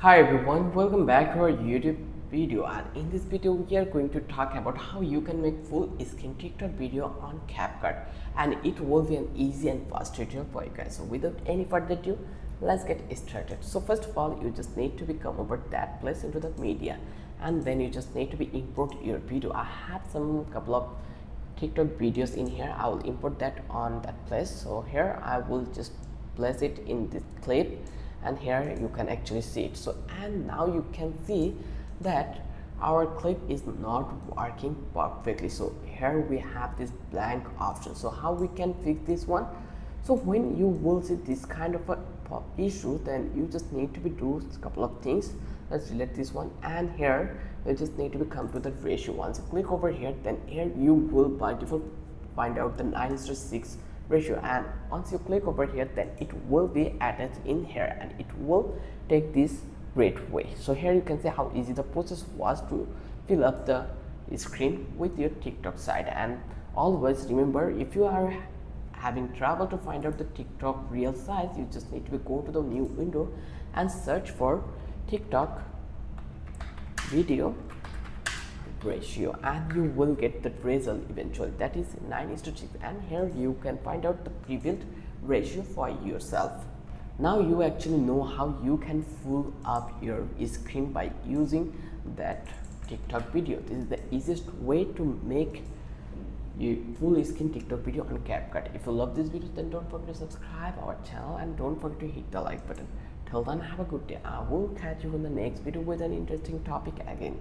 Hi everyone, welcome back to our YouTube video, and in this video we are going to talk about how you can make full screen TikTok video on CapCut, and it will be an easy and fast tutorial for you guys. So without any further ado, let's get started. So first of all, you just need to come over that place into the media, and then you just need to import your video. I have some couple of TikTok videos in here. I will import that on that place. So here I will just place it in this clip, and here you can actually see it. So and now you can see that our clip is not working perfectly. So here we have this blank option. So how we can fix this one? So when you will see this kind of a issue, then you just need to do a couple of things. Let's delete this one, and here you just need to come to the ratio. Once you click over here, then here you will by default find out the 9:6 ratio, and once you click over here, then it will be added in here and it will take this great way. So here you can see how easy the process was to fill up the screen with your TikTok site. And always remember, if you are having trouble to find out the TikTok real size, you just need to go to the new window and search for TikTok video ratio, and you will get the result eventually, that is 9:6. And here you can find out the pre-built ratio for yourself. Now you actually know how you can fill up your screen by using that TikTok video. This is the easiest way to make your full screen TikTok video on CapCut. If you love this video, then don't forget to subscribe our channel and don't forget to hit the like button. Till then, have a good day. I will catch you in the next video with an interesting topic again.